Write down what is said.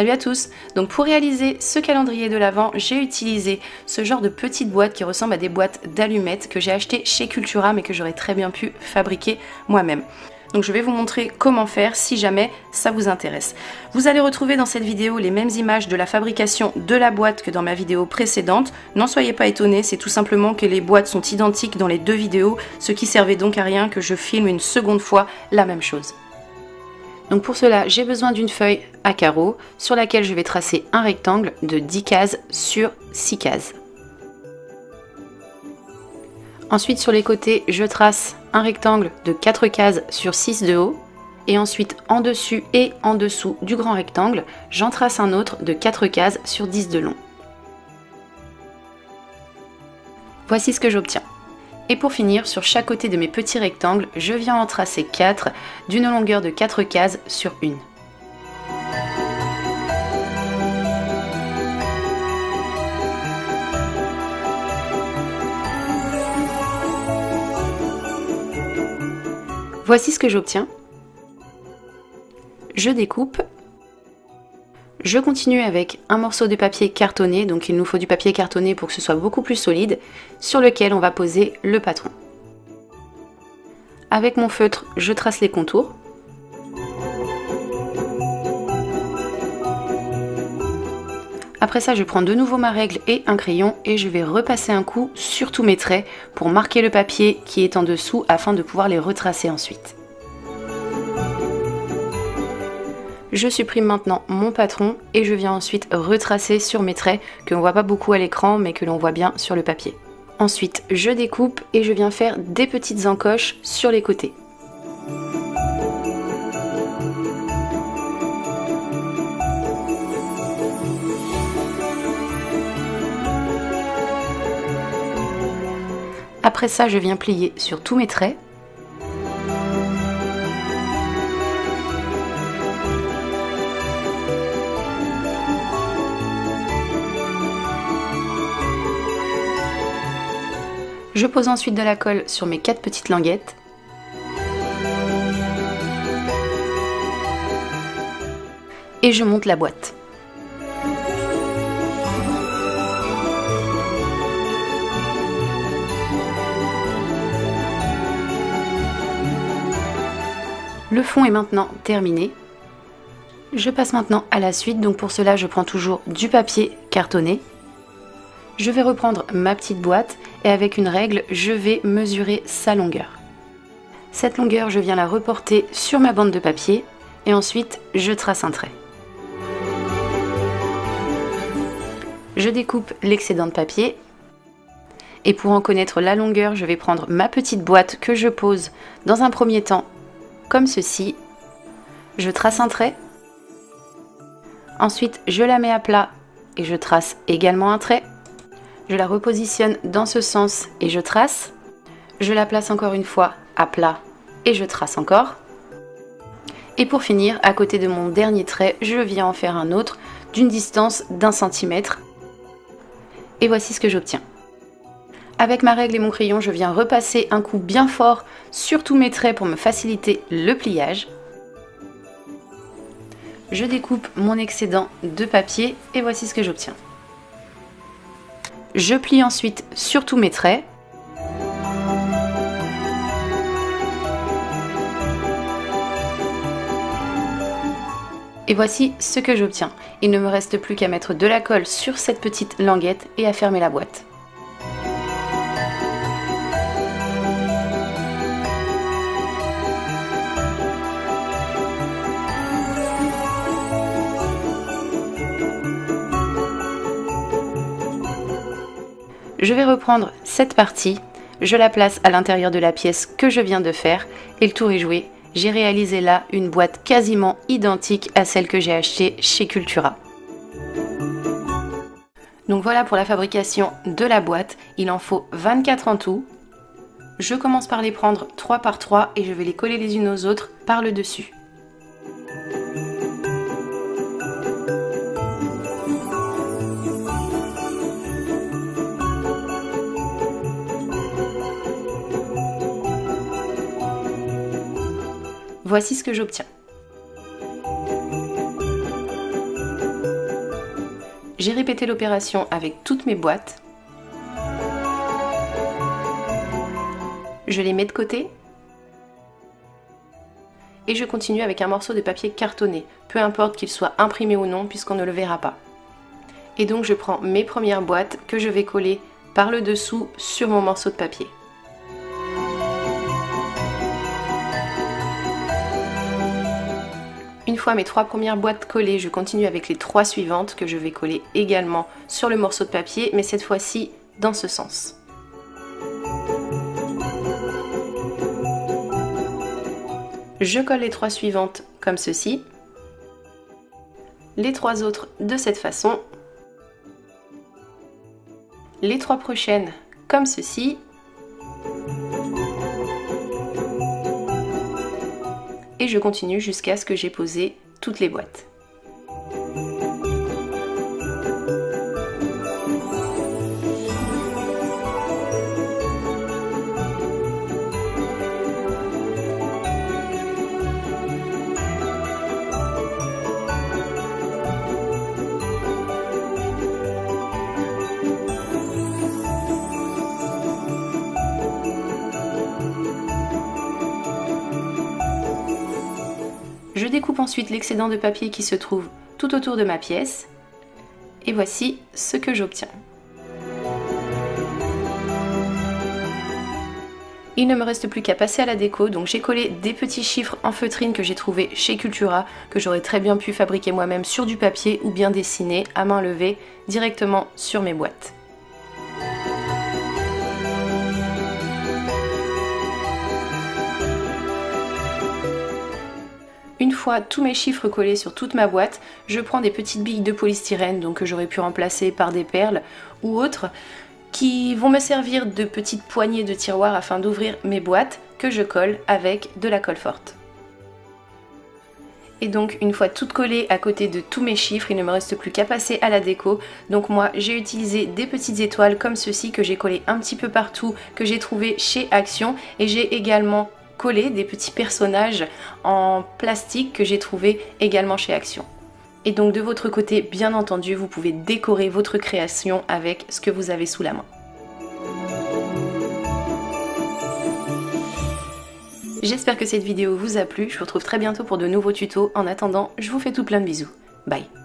Salut à tous! Donc pour réaliser ce calendrier de l'Avent, j'ai utilisé ce genre de petite boîte qui ressemble à des boîtes d'allumettes que j'ai acheté chez Cultura mais que j'aurais très bien pu fabriquer moi-même. Donc je vais vous montrer comment faire si jamais ça vous intéresse. Vous allez retrouver dans cette vidéo les mêmes images de la fabrication de la boîte que dans ma vidéo précédente. N'en soyez pas étonnés, c'est tout simplement que les boîtes sont identiques dans les deux vidéos, ce qui servait donc à rien que je filme une seconde fois la même chose. Donc pour cela, j'ai besoin d'une feuille à carreaux sur laquelle je vais tracer un rectangle de 10 cases sur 6 cases. Ensuite sur les côtés, je trace un rectangle de 4 cases sur 6 de haut. Et ensuite en dessus et en dessous du grand rectangle, j'en trace un autre de 4 cases sur 10 de long. Voici ce que j'obtiens. Et pour finir, sur chaque côté de mes petits rectangles, je viens en tracer 4 d'une longueur de 4 cases sur 1. Voici ce que j'obtiens. Je découpe. Je continue avec un morceau de papier cartonné, donc il nous faut du papier cartonné pour que ce soit beaucoup plus solide, sur lequel on va poser le patron. Avec mon feutre, je trace les contours. Après ça, je prends de nouveau ma règle et un crayon et je vais repasser un coup sur tous mes traits pour marquer le papier qui est en dessous afin de pouvoir les retracer ensuite. Je supprime maintenant mon patron et je viens ensuite retracer sur mes traits que l'on voit pas beaucoup à l'écran mais que l'on voit bien sur le papier. Ensuite, je découpe et je viens faire des petites encoches sur les côtés. Après ça, je viens plier sur tous mes traits. Je pose ensuite de la colle sur mes 4 petites languettes. Et je monte la boîte. Le fond est maintenant terminé. Je passe maintenant à la suite, donc pour cela je prends toujours du papier cartonné. Je vais reprendre ma petite boîte et avec une règle, je vais mesurer sa longueur. Cette longueur, je viens la reporter sur ma bande de papier et ensuite je trace un trait. Je découpe l'excédent de papier et pour en connaître la longueur, je vais prendre ma petite boîte que je pose dans un premier temps comme ceci. Je trace un trait. Ensuite, je la mets à plat et je trace également un trait. Je la repositionne dans ce sens et je trace. Je la place encore une fois à plat et je trace encore. Et pour finir, à côté de mon dernier trait, je viens en faire un autre d'une distance d'1 centimètre. Et voici ce que j'obtiens. Avec ma règle et mon crayon, je viens repasser un coup bien fort sur tous mes traits pour me faciliter le pliage. Je découpe mon excédent de papier et voici ce que j'obtiens. Je plie ensuite sur tous mes traits. Et voici ce que j'obtiens. Il ne me reste plus qu'à mettre de la colle sur cette petite languette et à fermer la boîte. Je vais reprendre cette partie, je la place à l'intérieur de la pièce que je viens de faire et le tour est joué. J'ai réalisé là une boîte quasiment identique à celle que j'ai achetée chez Cultura. Donc voilà pour la fabrication de la boîte, il en faut 24 en tout. Je commence par les prendre 3 par 3 et je vais les coller les unes aux autres par le dessus. Voici ce que j'obtiens. J'ai répété l'opération avec toutes mes boîtes. Je les mets de côté. Et je continue avec un morceau de papier cartonné, peu importe qu'il soit imprimé ou non puisqu'on ne le verra pas. Et donc je prends mes premières boîtes que je vais coller par le dessous sur mon morceau de papier. Une fois mes 3 premières boîtes collées, je continue avec les 3 suivantes que je vais coller également sur le morceau de papier, mais cette fois-ci dans ce sens. Je colle les 3 suivantes comme ceci, les 3 autres de cette façon, les 3 prochaines comme ceci, et je continue jusqu'à ce que j'ai posé toutes les boîtes. Je découpe ensuite l'excédent de papier qui se trouve tout autour de ma pièce et voici ce que j'obtiens. Il ne me reste plus qu'à passer à la déco, donc j'ai collé des petits chiffres en feutrine que j'ai trouvé chez Cultura, que j'aurais très bien pu fabriquer moi-même sur du papier ou bien dessiner à main levée directement sur mes boîtes. Une fois tous mes chiffres collés sur toute ma boîte, je prends des petites billes de polystyrène, donc que j'aurais pu remplacer par des perles ou autres, qui vont me servir de petites poignées de tiroir afin d'ouvrir mes boîtes que je colle avec de la colle forte. Et donc une fois toutes collées à côté de tous mes chiffres, il ne me reste plus qu'à passer à la déco. Donc moi j'ai utilisé des petites étoiles comme ceci que j'ai collées un petit peu partout, que j'ai trouvé chez Action, et j'ai également collé des petits personnages en plastique que j'ai trouvé également chez Action. Et donc de votre côté, bien entendu, vous pouvez décorer votre création avec ce que vous avez sous la main. J'espère que cette vidéo vous a plu, je vous retrouve très bientôt pour de nouveaux tutos. En attendant, je vous fais tout plein de bisous. Bye!